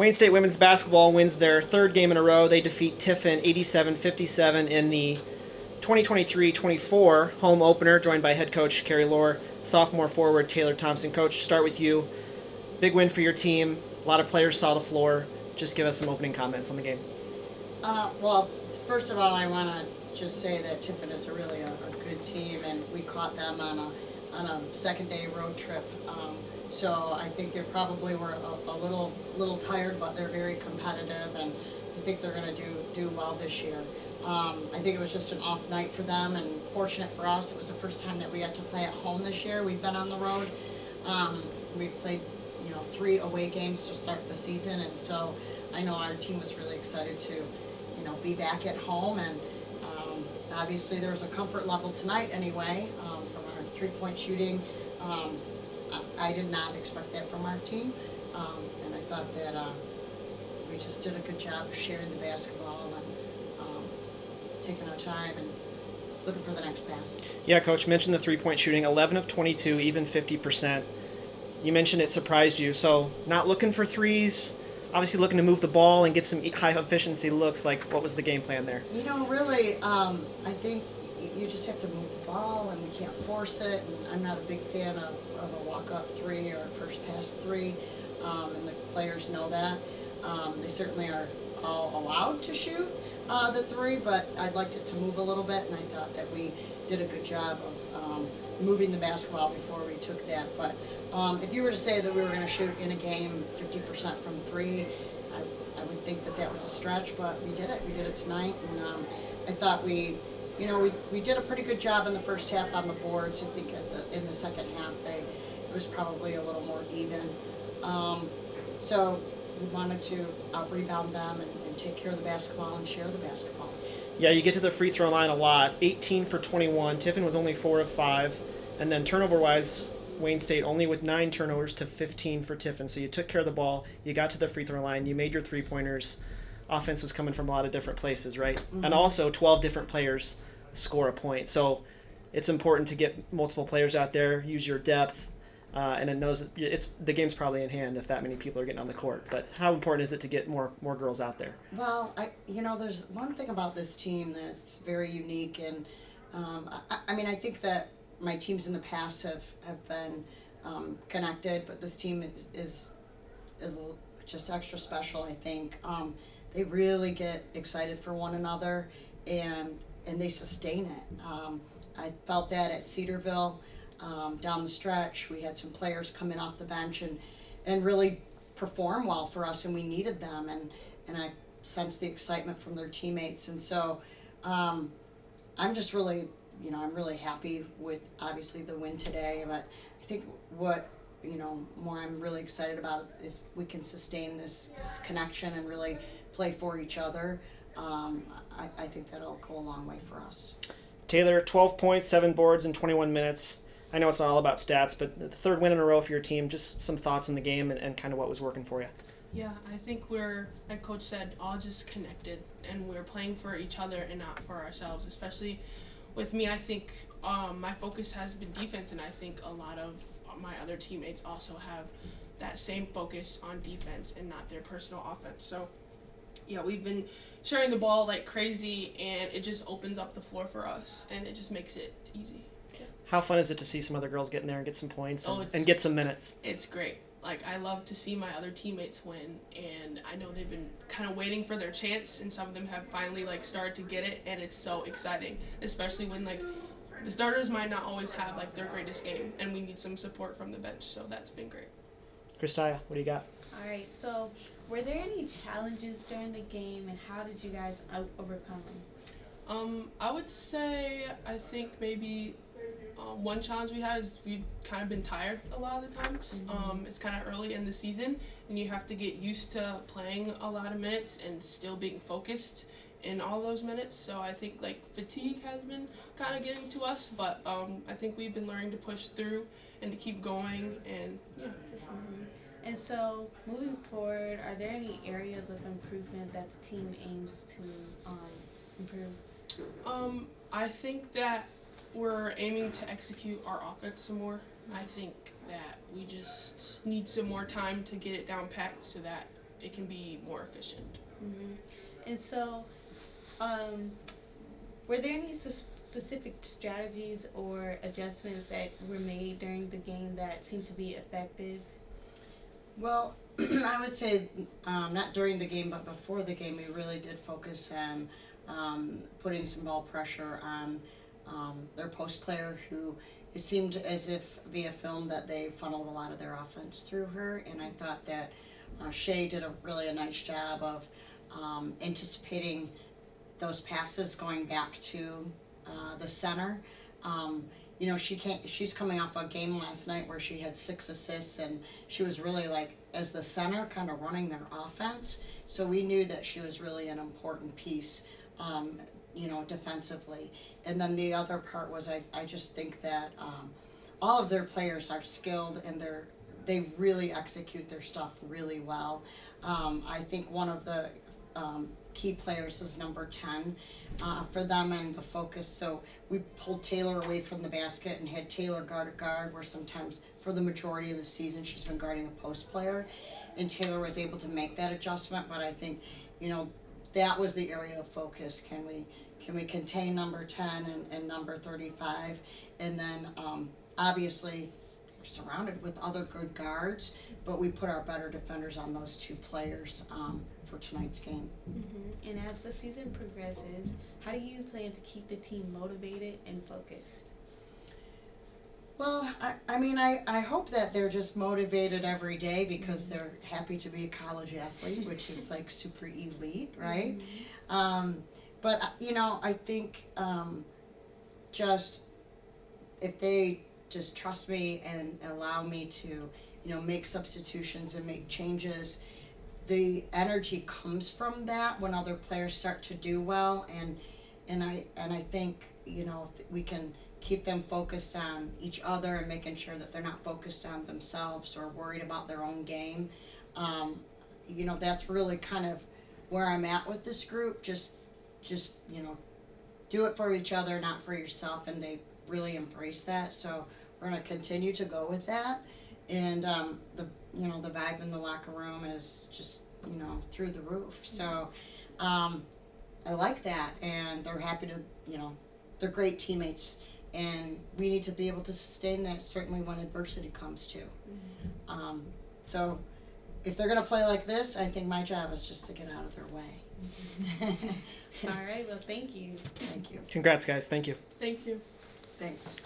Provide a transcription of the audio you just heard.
Wayne State women's basketball wins their third game in a row. They defeat Tiffin 87-57 in the 2023-24 home opener, joined by head coach Carrie Lohr, sophomore forward Taylor Thompson. Coach, start with you. Big win for your team. A lot of players saw the floor. Just give us some opening comments on the game. Well, first of all, I want to just say that Tiffin is really a good team, and we caught them on a second-day road trip. So I think they probably were a little tired, but they're very competitive, and I think they're going to do well this year. I think it was just an off night for them, and fortunate for us, it was the first time that we had to play at home this year. We've been on the road. We played 3 away games to start the season, and so I know our team was really excited to be back at home, and obviously there was a comfort level tonight anyway from our 3-point shooting. I did not expect that from our team, and I thought that we just did a good job of sharing the basketball and taking our time and looking for the next pass. Yeah, Coach, mentioned the 3-point shooting, 11 of 22, even 50%. You mentioned it surprised you, so not looking for threes, obviously looking to move the ball and get some high efficiency looks. Like, what was the game plan there? Really, I think you just have to move the ball, and we can't force it. And I'm not a big fan of a walk-up 3 or a first pass 3, and the players know that. They certainly are all allowed to shoot the 3, but I'd liked it to move a little bit, and I thought that we did a good job of moving the basketball before we took that. But if you were to say that we were going to shoot in a game 50% from 3, I would think that was a stretch, but we did it. We did it tonight, and I thought we did a pretty good job in the first half on the boards. I think in the second half it was probably a little more even. So we wanted to out-rebound them and take care of the basketball and share the basketball. Yeah, you get to the free throw line a lot. 18 for 21. Tiffin was only 4 of 5. And then turnover-wise, Wayne State only with 9 turnovers to 15 for Tiffin. So you took care of the ball. You got to the free throw line. You made your three-pointers. Offense was coming from a lot of different places, right? Mm-hmm. And also 12 different players score a point. So it's important to get multiple players out there, use your depth, and it knows the game's probably in hand if that many people are getting on the court. But how important is it to get more girls out there? Well, there's one thing about this team that's very unique, and I think that my teams in the past have been connected, but this team is just extra special. I think they really get excited for one another, and they sustain it. I felt that at Cedarville. Down the stretch, we had some players come in off the bench and really perform well for us, and we needed them, and I sensed the excitement from their teammates, and so I'm just really, I'm really happy with obviously the win today, but I think what more I'm really excited about if we can sustain this connection and really play for each other. I think that'll go a long way for us. Taylor, 12 points, 7 boards in 21 minutes. I know it's not all about stats, but the third win in a row for your team. Just some thoughts on the game and kind of what was working for you. Yeah, I think we're, like Coach said, all just connected, and we're playing for each other and not for ourselves. Especially with me, I think my focus has been defense, and I think a lot of my other teammates also have that same focus on defense and not their personal offense. So, yeah, we've been sharing the ball like crazy, and it just opens up the floor for us, and it just makes it easy. Yeah. How fun is it to see some other girls get in there and get some points and get some minutes? It's great. Like, I love to see my other teammates win, and I know they've been kind of waiting for their chance, and some of them have finally, started to get it, and it's so exciting, especially when, the starters might not always have, their greatest game, and we need some support from the bench, so that's been great. Christia, what do you got? All right, so were there any challenges during the game, and how did you guys overcome them? I would say, I think maybe one challenge we had is we've kind of been tired a lot of the times. Mm-hmm. It's kind of early in the season, and you have to get used to playing a lot of minutes and still being focused in all those minutes. So I think fatigue has been kind of getting to us, but I think we've been learning to push through and to keep going, and yeah. Mm-hmm. And so moving forward, are there any areas of improvement that the team aims to improve? I think that we're aiming to execute our offense some more. I think that we just need some more time to get it down packed so that it can be more efficient. Mm-hmm. And so, were there any specific strategies or adjustments that were made during the game that seemed to be effective? Well, I would say not during the game, but before the game, we really did focus on putting some ball pressure on their post player, who it seemed as if via film that they funneled a lot of their offense through her, and I thought that Shay did a nice job of anticipating those passes going back to the center. You know, she's coming off a game last night where she had 6 assists, and she was really like, as the center, kind of running their offense. So we knew that she was really an important piece, you know, defensively. And then the other part was I just think that all of their players are skilled, and they really execute their stuff really well. I think one of the key players is number 10 for them, and the focus. So we pulled Taylor away from the basket and had Taylor guard, where sometimes for the majority of the season she's been guarding a post player, and Taylor was able to make that adjustment. But I think, you know, that was the area of focus. Can we contain number 10 and number 35? And then obviously they're surrounded with other good guards, but we put our better defenders on those 2 players for tonight's game. Mm-hmm. And as the season progresses, how do you plan to keep the team motivated and focused? Well, I mean, I hope that they're just motivated every day because they're happy to be a college athlete, which is like super elite, right? Mm-hmm. But, you know, I think just if they just trust me and allow me to, you know, make substitutions and make changes, the energy comes from that when other players start to do well, and I think, you know, if we can keep them focused on each other and making sure that they're not focused on themselves or worried about their own game. You know, that's really kind of where I'm at with this group. Just you know, do it for each other, not for yourself, and they really embrace that. So we're going to continue to go with that, and the vibe in the locker room is just, you know, through the roof. So I like that, and they're happy to, you know, they're great teammates, and we need to be able to sustain that, certainly when adversity comes too. Mm-hmm. So if they're going to play like this, I think my job is just to get out of their way. All right, well, thank you. Thank you. Congrats, guys. Thank you. Thank you. Thanks.